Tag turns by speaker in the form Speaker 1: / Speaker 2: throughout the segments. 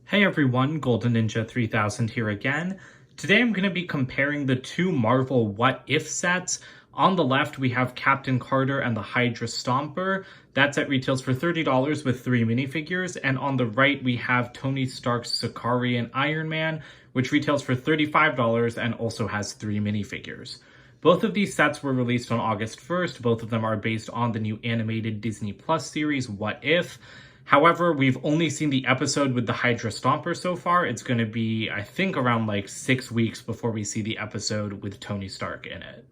Speaker 1: Hey everyone, Golden Ninja 3000 here again. Today I'm going to be comparing the two Marvel What If sets. On the left we have Captain Carter and the Hydra Stomper. That set retails for $30 with 3 minifigures. And on the right we have Tony Stark's Sakaar and Iron Man, which retails for $35 and also has 3 minifigures. Both of these sets were released on August 1st. Both of them are based on the new animated Disney Plus series, What If? However, we've only seen the episode with the Hydra Stomper so far. It's going to be, I think, around like 6 weeks before we see the episode with Tony Stark in it.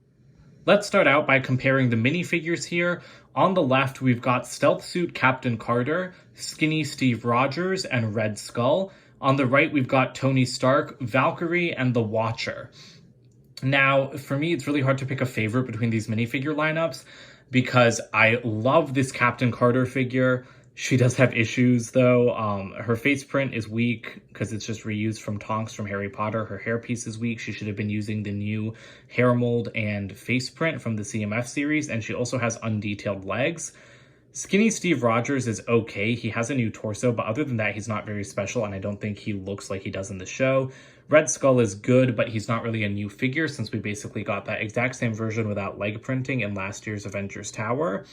Speaker 1: Let's start out by comparing the minifigures here. On the left, we've got Stealth Suit Captain Carter, Skinny Steve Rogers, and Red Skull. On the right, we've got Tony Stark, Valkyrie, and the Watcher. Now, for me, it's really hard to pick a favorite between these minifigure lineups because I love this Captain Carter figure. She does have issues, though. Her face print is weak because it's just reused from Tonks from Harry Potter. Her hairpiece is weak. She should have been using the new hair mold and face print from the CMF series, and she also has undetailed legs. Skinny Steve Rogers is okay. He has a new torso, but other than that, he's not very special, and I don't think he looks like he does in the show. Red Skull is good, but he's not really a new figure since we basically got that exact same version without leg printing in last year's Avengers Tower.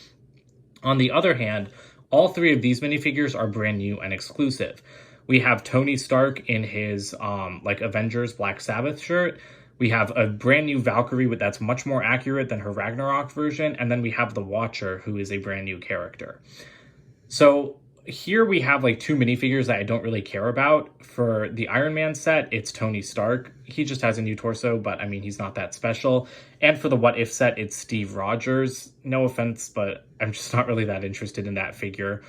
Speaker 1: On the other hand, all 3 of these minifigures are brand new and exclusive. We have Tony Stark in his Avengers Black Sabbath shirt. We have a brand new Valkyrie that's much more accurate than her Ragnarok version. And then we have the Watcher, who is a brand new character. So here we have 2 minifigures that I don't really care about. For the Iron Man set, it's Tony Stark. He just has a new torso, but I mean, he's not that special. And for the What If set, it's Steve Rogers. No offense, but I'm just not really that interested in that figure.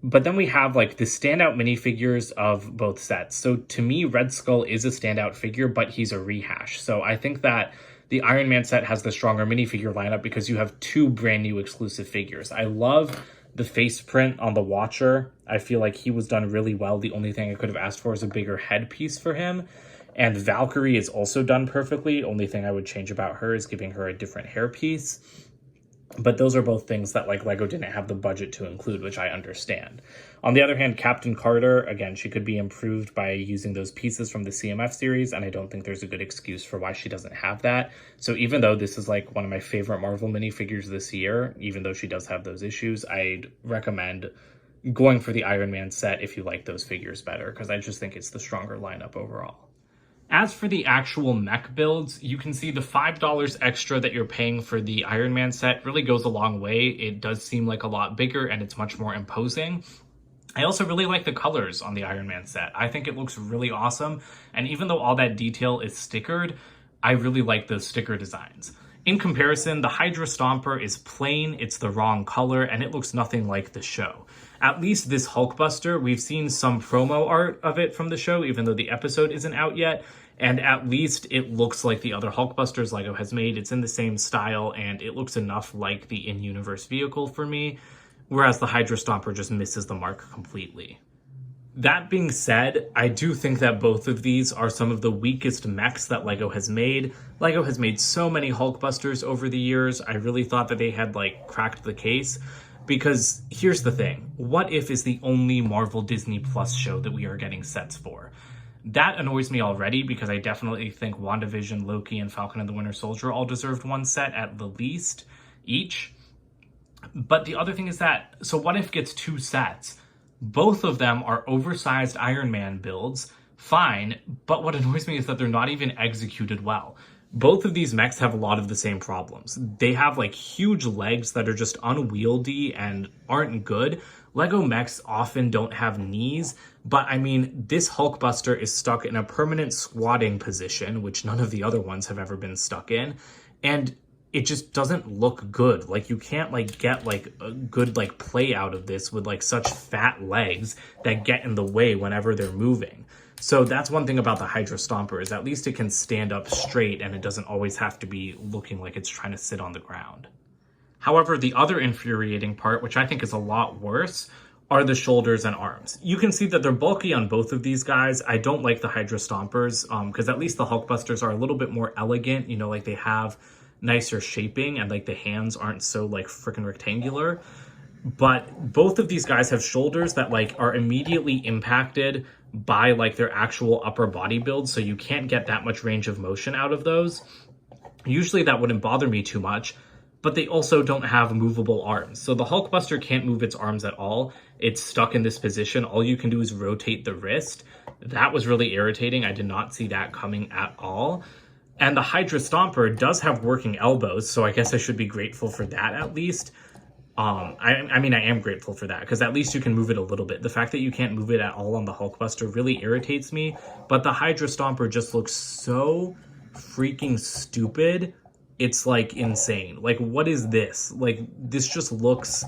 Speaker 1: But then we have the standout minifigures of both sets. So to me, Red Skull is a standout figure, but he's a rehash. So I think that the Iron Man set has the stronger minifigure lineup because you have 2 brand new exclusive figures. I love the face print on the Watcher. I feel like he was done really well. The only thing I could have asked for is a bigger headpiece for him. And Valkyrie is also done perfectly. Only thing I would change about her is giving her a different hairpiece. But those are both things that LEGO didn't have the budget to include, which I understand. On the other hand, Captain Carter, again, she could be improved by using those pieces from the CMF series, and I don't think there's a good excuse for why she doesn't have that. So even though this is one of my favorite Marvel minifigures this year, even though she does have those issues, I'd recommend going for the Iron Man set if you like those figures better, because I just think it's the stronger lineup overall. As for the actual mech builds, you can see the $5 extra that you're paying for the Iron Man set really goes a long way. It does seem like a lot bigger and it's much more imposing. I also really like the colors on the Iron Man set. I think it looks really awesome. And even though all that detail is stickered, I really like those sticker designs. In comparison, the Hydra Stomper is plain, it's the wrong color, and it looks nothing like the show. At least this Hulkbuster, we've seen some promo art of it from the show, even though the episode isn't out yet, and at least it looks like the other Hulkbusters LEGO has made. It's in the same style, and it looks enough like the in-universe vehicle for me, whereas the Hydra Stomper just misses the mark completely. That being said, I do think that both of these are some of the weakest mechs that LEGO has made. LEGO has made so many Hulkbusters over the years. I really thought that they had cracked the case. Because here's the thing, What If is the only Marvel Disney Plus show that we are getting sets for. That annoys me already because I definitely think WandaVision, Loki, and Falcon and the Winter Soldier all deserved one set at the least each. But the other thing is that, so What If gets 2 sets. Both of them are oversized Iron Man builds, fine, but what annoys me is that they're not even executed well. Both of these mechs have a lot of the same problems. They have huge legs that are just unwieldy and aren't good. LEGO mechs often don't have knees, but I mean, this Hulkbuster is stuck in a permanent squatting position, which none of the other ones have ever been stuck in, and it just doesn't look good. You can't get a good play out of this with such fat legs that get in the way whenever they're moving. So that's one thing about the Hydra Stomper, is at least it can stand up straight and it doesn't always have to be looking like it's trying to sit on the ground. However, the other infuriating part, which I think is a lot worse, are the shoulders and arms. You can see that they're bulky on both of these guys. I don't like the Hydra Stompers because at least the Hulkbusters are a little bit more elegant. They have nicer shaping and the hands aren't so freaking rectangular. but both of these guys have shoulders that like are immediately impacted by like their actual upper body build, so you can't get that much range of motion out of those. Usually that wouldn't bother me too much, but they also don't have movable arms. So the Hulkbuster can't move its arms at all. It's stuck in this position. All you can do is rotate the wrist. That was really irritating. I did not see that coming at all. And the Hydra Stomper does have working elbows, so I guess I should be grateful for that at least. I mean, I am grateful for that, because at least you can move it a little bit. The fact that you can't move it at all on the Hulkbuster really irritates me, but the Hydra Stomper just looks so freaking stupid. It's like insane. Like, what is this? Like, this just looks,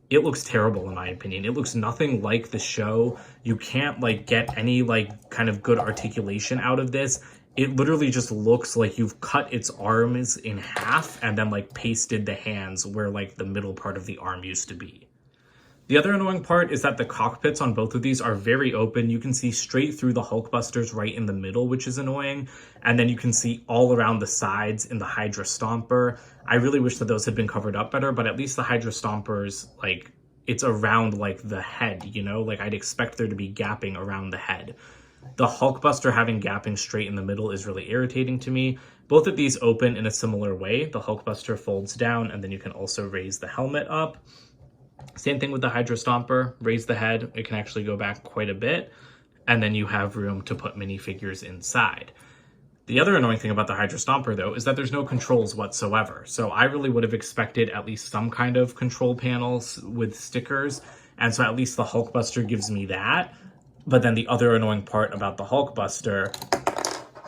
Speaker 1: it looks terrible in my opinion. It looks nothing like the show. You can't like get any like kind of good articulation out of this. It literally just looks like you've cut its arms in half and then like pasted the hands where like the middle part of the arm used to be. The other annoying part is that the cockpits on both of these are very open. You can see straight through the Hulkbusters right in the middle, which is annoying. And then you can see all around the sides in the Hydra Stomper. I really wish that those had been covered up better, but at least the Hydra Stompers, like, it's around like the head, you know? Like, I'd expect there to be gapping around the head. The Hulkbuster having gapping straight in the middle is really irritating to me. Both of these open in a similar way. The Hulkbuster folds down, and then you can also raise the helmet up. Same thing with the Hydra Stomper. Raise the head. It can actually go back quite a bit. And then you have room to put minifigures inside. The other annoying thing about the Hydra Stomper, though, is that there's no controls whatsoever. So I really would have expected at least some kind of control panels with stickers. And so at least the Hulkbuster gives me that. But then the other annoying part about the Hulkbuster,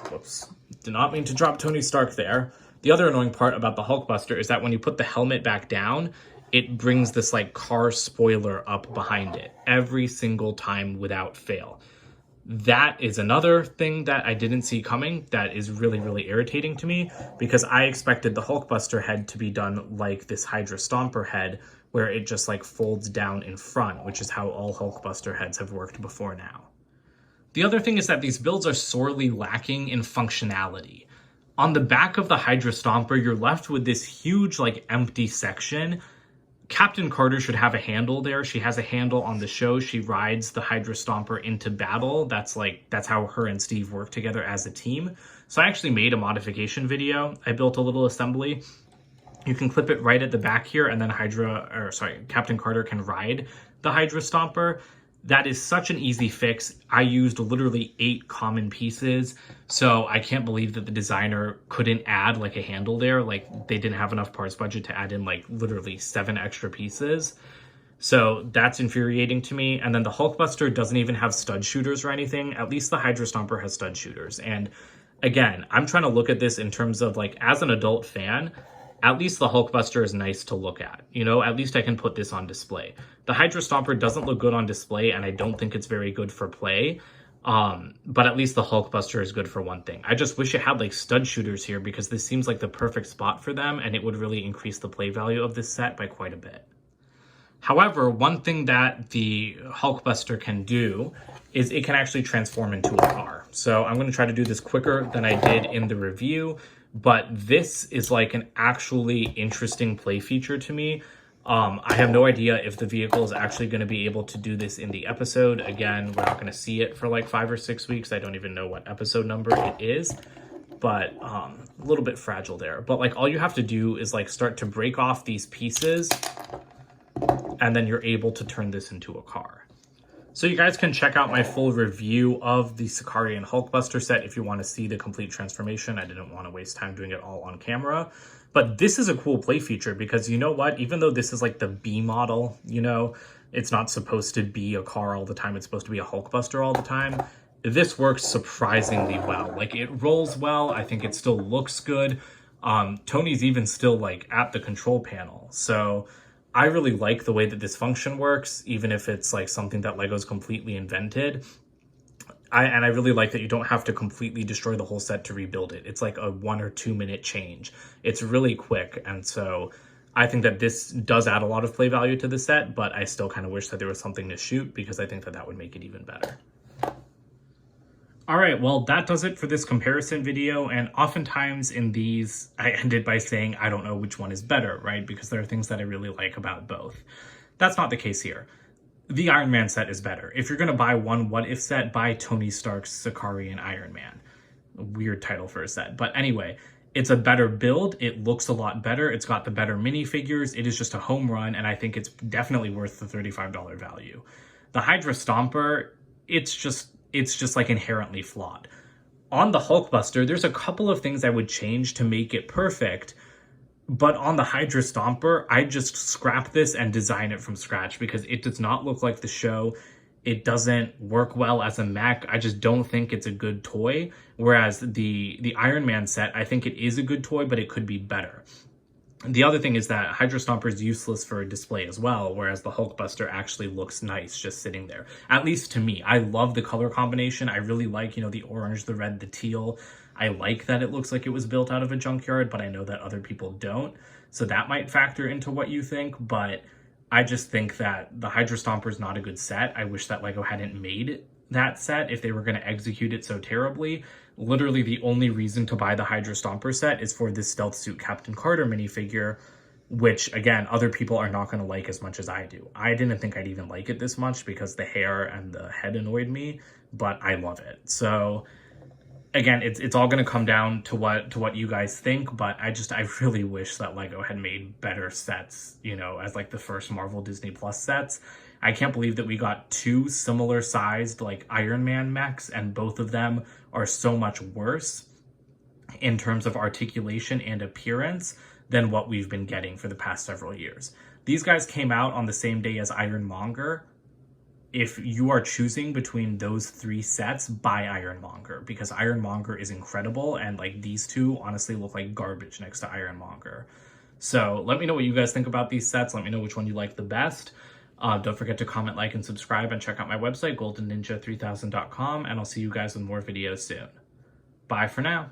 Speaker 1: whoops, did not mean to drop Tony Stark there. The other annoying part about the Hulkbuster is that when you put the helmet back down, it brings this like car spoiler up behind it every single time without fail. That is another thing that I didn't see coming that is really, really irritating to me, because I expected the Hulkbuster head to be done like this Hydra Stomper head, where it just like folds down in front, which is how all Hulkbuster heads have worked before now. The other thing is that these builds are sorely lacking in functionality. On the back of the Hydra Stomper, you're left with this huge like empty section. Captain Carter should have a handle there. She has a handle on the show. She rides the Hydra Stomper into battle. That's how her and Steve work together as a team. So I actually made a modification video. I built a little assembly. You can clip it right at the back here, and then Captain Carter can ride the Hydra Stomper. That is such an easy fix. I used literally 8 common pieces, so I can't believe that the designer couldn't add like a handle there. Like, they didn't have enough parts budget to add in like literally 7 extra pieces. So that's infuriating to me. And then the Hulkbuster doesn't even have stud shooters or anything. At least the Hydra Stomper has stud shooters. And again, I'm trying to look at this in terms of like, as an adult fan, at least the Hulkbuster is nice to look at. You know, at least I can put this on display. The Hydra Stomper doesn't look good on display, and I don't think it's very good for play. But at least the Hulkbuster is good for one thing. I just wish it had like stud shooters here, because this seems like the perfect spot for them, and it would really increase the play value of this set by quite a bit. However, one thing that the Hulkbuster can do is it can actually transform into a car. So I'm going to try to do this quicker than I did in the review, but this is like an actually interesting play feature to me. I have no idea if the vehicle is actually going to be able to do this in the episode. Again, we're not going to see it for like 5 or 6 weeks. I don't even know what episode number it is, but a little bit fragile there. But like, all you have to do is like start to break off these pieces, and then you're able to turn this into a car. So you guys can check out my full review of the Sakaar and Hulkbuster set if you want to see the complete transformation. I didn't want to waste time doing it all on camera. But this is a cool play feature, because you know what? Even though this is like the B model, you know, it's not supposed to be a car all the time. It's supposed to be a Hulkbuster all the time. This works surprisingly well. Like, it rolls well. I think it still looks good. Tony's even still like at the control panel. So I really like the way that this function works, even if it's like something that LEGO's completely invented. And I really like that you don't have to completely destroy the whole set to rebuild it. It's like a 1 or 2 minute change. It's really quick. And so I think that this does add a lot of play value to the set, but I still kind of wish that there was something to shoot, because I think that that would make it even better. All right, well, that does it for this comparison video. And oftentimes in these, I ended by saying, I don't know which one is better, right? Because there are things that I really like about both. That's not the case here. The Iron Man set is better. If you're going to buy one What If set, buy Tony Stark's Sakaar Iron Man. A weird title for a set. But anyway, it's a better build. It looks a lot better. It's got the better minifigures. It is just a home run, and I think it's definitely worth the $35 value. The Hydra Stomper, it's just like inherently flawed. On the Hulkbuster, there's a couple of things I would change to make it perfect. But on the Hydra Stomper, I just scrap this and design it from scratch because it does not look like the show. It doesn't work well as a mech. I just don't think it's a good toy. Whereas the Iron Man set, I think it is a good toy, but it could be better. The other thing is that Hydra Stomper is useless for a display as well, whereas the Hulkbuster actually looks nice just sitting there. At least to me. I love the color combination. I really like, the orange, the red, the teal. I like that it looks like it was built out of a junkyard, but I know that other people don't. So that might factor into what you think, but I just think that the Hydra Stomper is not a good set. I wish that LEGO hadn't made that set if they were going to execute it so terribly. Literally the only reason to buy the Hydra Stomper set is for this Stealth Suit Captain Carter minifigure, which, again, other people are not going to like as much as I do. I didn't think I'd even like it this much because the hair and the head annoyed me, but I love it. So again, it's all going to come down to what you guys think, but I really wish that LEGO had made better sets, as like the first Marvel Disney Plus sets. I can't believe that we got two similar sized like Iron Man mechs, and both of them are so much worse in terms of articulation and appearance than what we've been getting for the past several years. These guys came out on the same day as Ironmonger. If you are choosing between those three sets, buy Ironmonger, because Ironmonger is incredible, and like these two honestly look like garbage next to Ironmonger. So let me know what you guys think about these sets. Let me know which one you like the best. Don't forget to comment, like, and subscribe, and check out my website, goldenninja3000.com, and I'll see you guys with more videos soon. Bye for now.